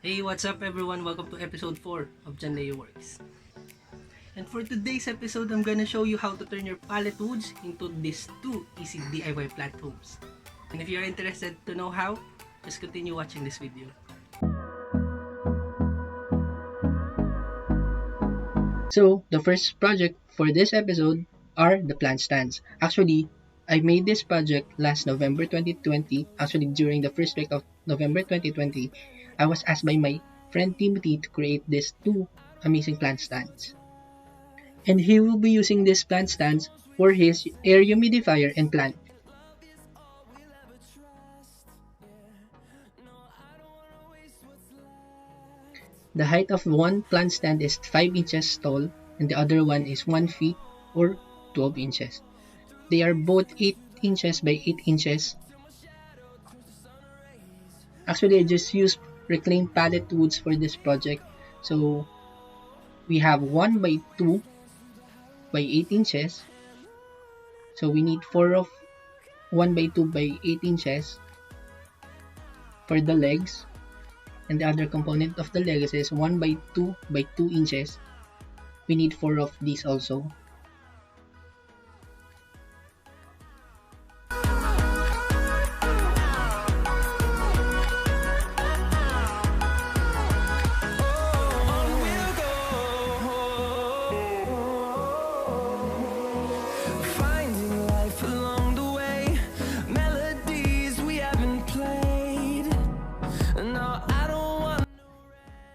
Hey, what's up everyone? Welcome to episode 4 of John Leo Works. And for today's episode, I'm gonna show you how to turn your pallet woods into these 2 easy DIY plant homes. And if you're interested to know how, just continue watching this video. So, the first project for this episode are the plant stands. Actually, I made this project last November 2020. Actually, during the first week of November 2020, I was asked by my friend Timothy to create these 2 amazing plant stands. And he will be using these plant stands for his air humidifier and plant. The height of one plant stand is 5 inches tall and the other one is 1 feet or 12 inches. They are both 8 inches by 8 inches. Actually, I just used reclaimed pallet woods for this project. So we have 1 by 2 by 8 inches. So we need 4 of 1 by 2 by 8 inches for the legs. And the other component of the legs is 1 by 2 by 2 inches. We need 4 of these also.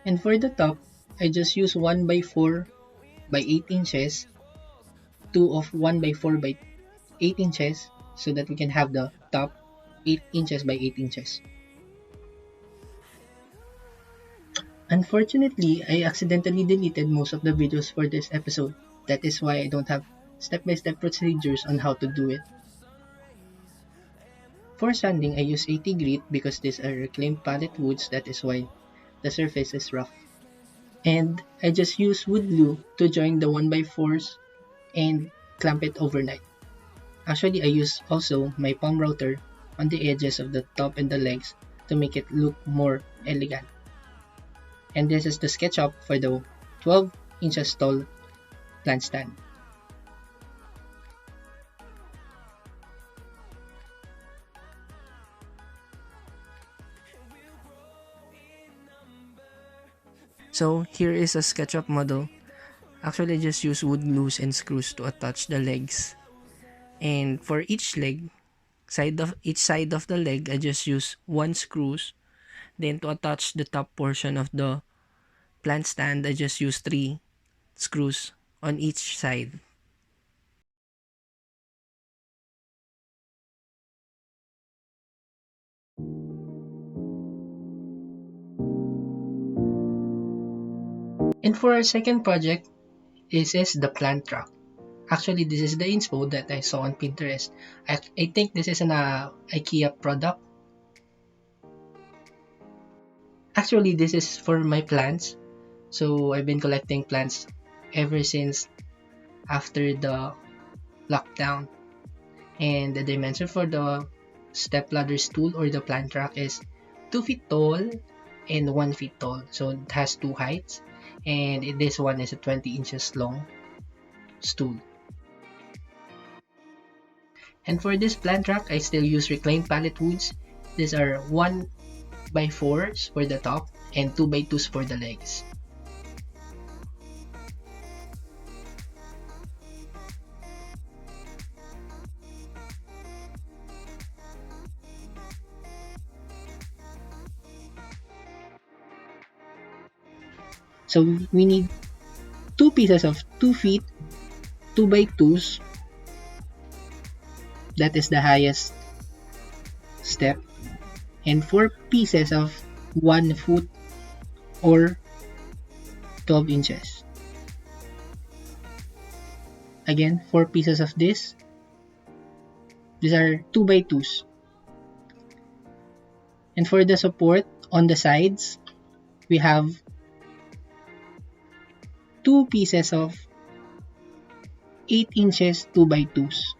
And for the top, I just use 1 by 4 by 8 inches, 2 of 1 by 4 by 8 inches, so that we can have the top 8 inches by 8 inches. Unfortunately, I accidentally deleted most of the videos for this episode. That is why I don't have step-by-step procedures on how to do it. For sanding, I use 80 grit because these are reclaimed pallet woods, that is why the surface is rough. And I just use wood glue to join the 1x4s and clamp it overnight. Actually, I use also my palm router on the edges of the top and the legs to make it look more elegant. And this is the SketchUp for the 12 inches tall plant stand. So here is a SketchUp model. Actually, I just use wood glues and screws to attach the legs. And for each leg, each side of the leg, I just use 1 screws. Then to attach the top portion of the plant stand, I just use 3 screws on each side. And for our second project, this is the plant rack. Actually, this is the inspo that I saw on Pinterest. I think this is an Ikea product. Actually, this is for my plants. So I've been collecting plants ever since after the lockdown. And the dimension for the step ladder stool or the plant rack is 2 feet tall and 1 feet tall. So it has 2 heights. And this one is a 20 inches long stool. And for this plant rack, I still use reclaimed pallet woods. These are 1 by 4s for the top and 2 by 2s for the legs. So we need 2 pieces of 2 feet 2 by 2s. That is the highest step. And 4 pieces of 1 foot or 12 inches. Again, 4 pieces of this. These are 2 by 2s. And for the support on the sides, we have 2 pieces of 8 inches 2 by 2s.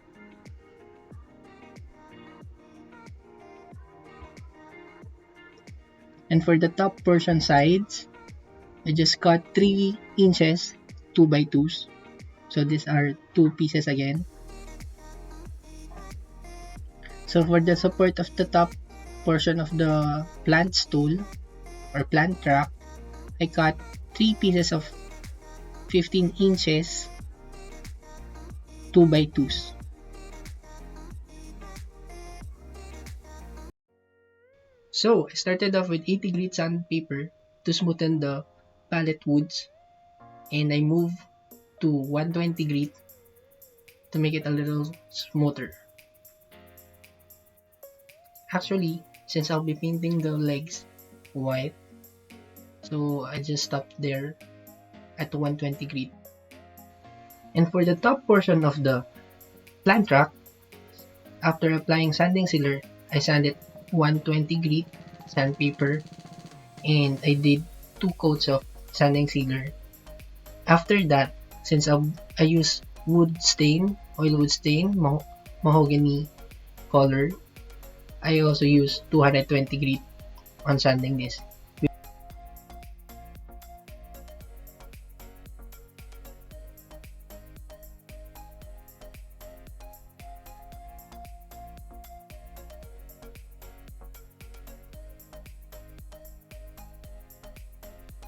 And for the top portion sides, I just cut 3 inches 2 by 2s. So these are 2 pieces again. So for the support of the top portion of the plant stool or plant rack, I cut 3 pieces of 15 inches 2 by 2s. So I started off with 80 grit sandpaper to smoothen the pallet woods, and I moved to 120 grit to make it a little smoother. Actually, since I'll be painting the legs white, so I just stopped there at 120 grit. And for the top portion of the plant rack, after applying sanding sealer, I sanded 120 grit sandpaper, and I did 2 coats of sanding sealer. After that, since I use wood stain, oil wood stain, mahogany color, I also use 220 grit on sanding this.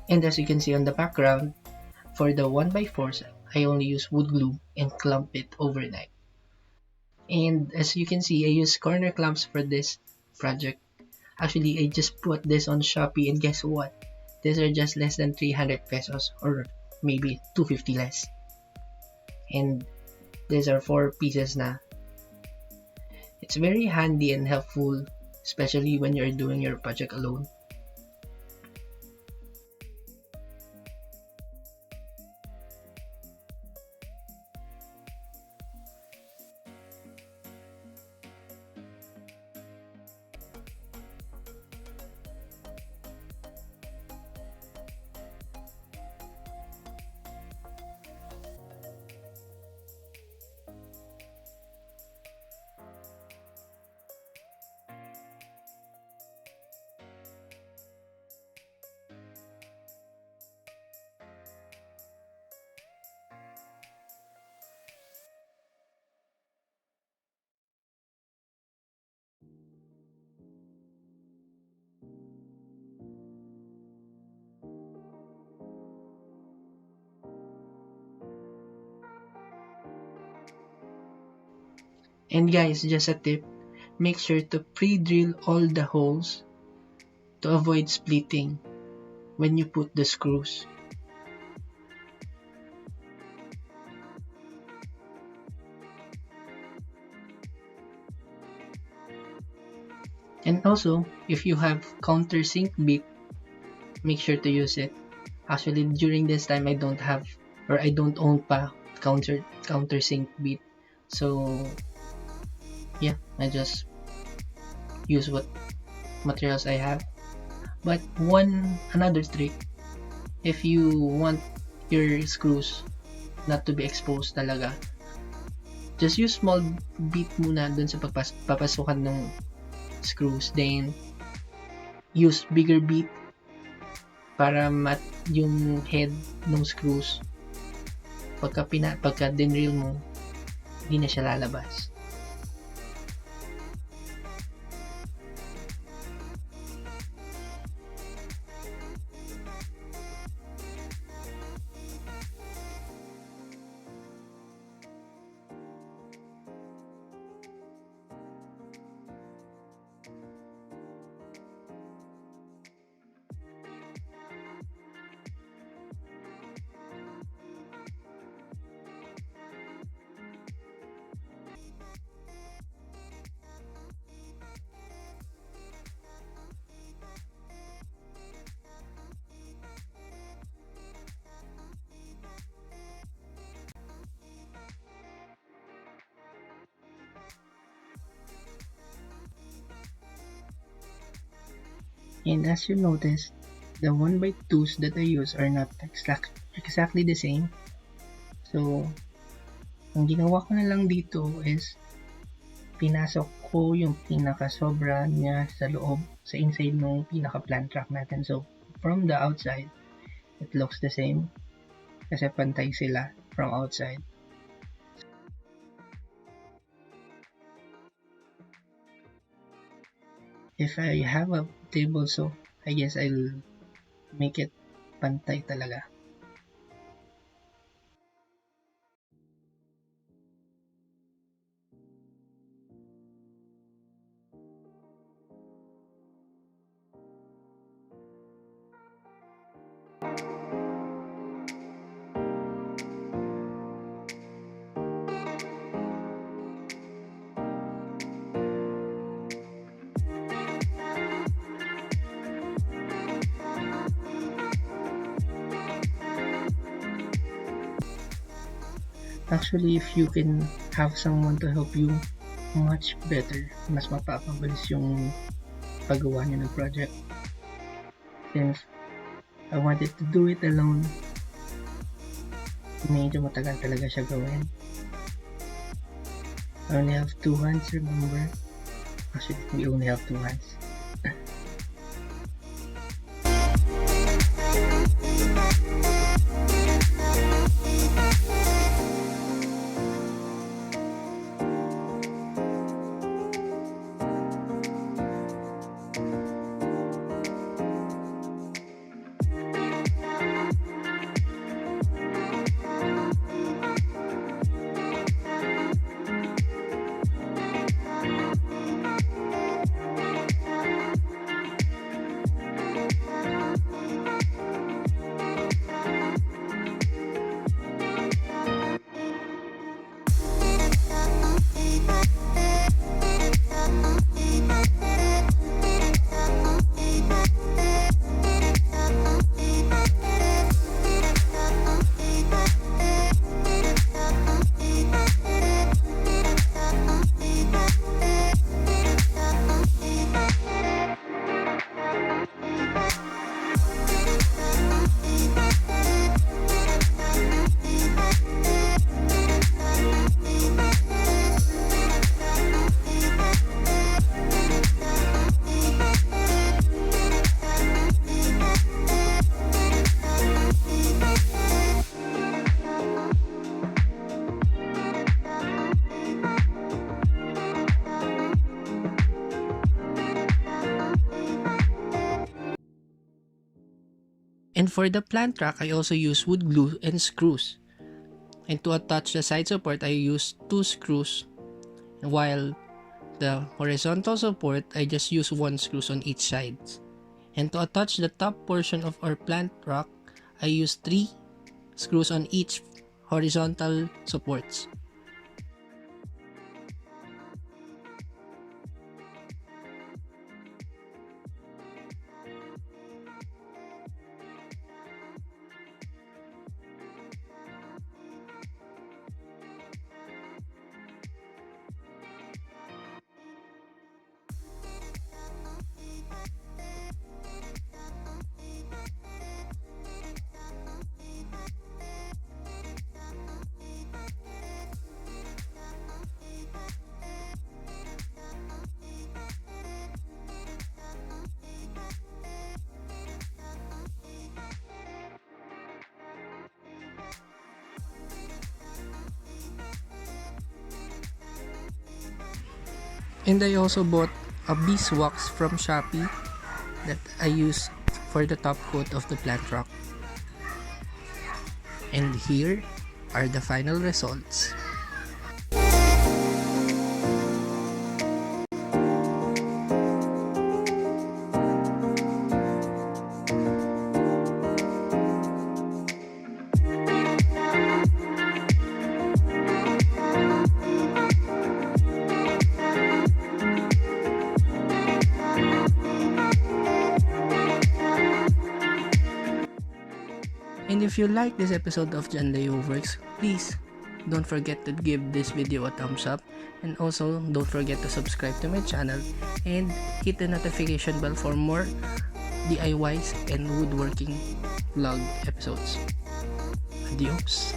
And as you can see on the background, for the 1x4s, I only use wood glue and clamp it overnight. And as you can see, I use corner clamps for this project. Actually, I just put this on Shopee, and guess what? These are just less than 300 pesos, or maybe 250 less. And these are 4 pieces na. It's very handy and helpful, especially when you're doing your project alone. And guys, just a tip, make sure to pre-drill all the holes to avoid splitting when you put the screws. And also, if you have countersink bit, make sure to use it. Actually, during this time, I don't have, or I don't own pa countersink bit. So yeah, I just use what materials I have. But another trick, if you want your screws not to be exposed talaga, just use small bit muna dun sa papasukan ng screws, then use bigger bit para yung head ng screws, pagka dinrill mo, hindi na siya lalabas. And as you notice, the 1x2s that I use are not exactly the same. So, ang ginawa ko na lang dito is pinasok po yung pinaka-sobra niya sa loob, sa inside ng pinaka-plant rack natin. So, from the outside, it looks the same kasi pantay sila from outside. If I have a table saw, I guess I'll make it pantay talaga. Actually, if you can have someone to help you, much better. Mas mapapabilis yung paggawa niyo ng project. Since I wanted to do it alone, medyo matagal talaga siya gawin. I only have 2 hands, remember? Actually, we only have 2 hands. And for the plant rack, I also use wood glue and screws. And to attach the side support, I use 2 screws. While the horizontal support, I just use 1 screw on each side. And to attach the top portion of our plant rack, I use 3 screws on each horizontal supports. And I also bought a Beeswax from Shopee that I use for the top coat of the plant rack. And here are the final results. And if you like this episode of John Leo Works, please don't forget to give this video a thumbs up, and also don't forget to subscribe to my channel and hit the notification bell for more DIYs and woodworking vlog episodes. Adios!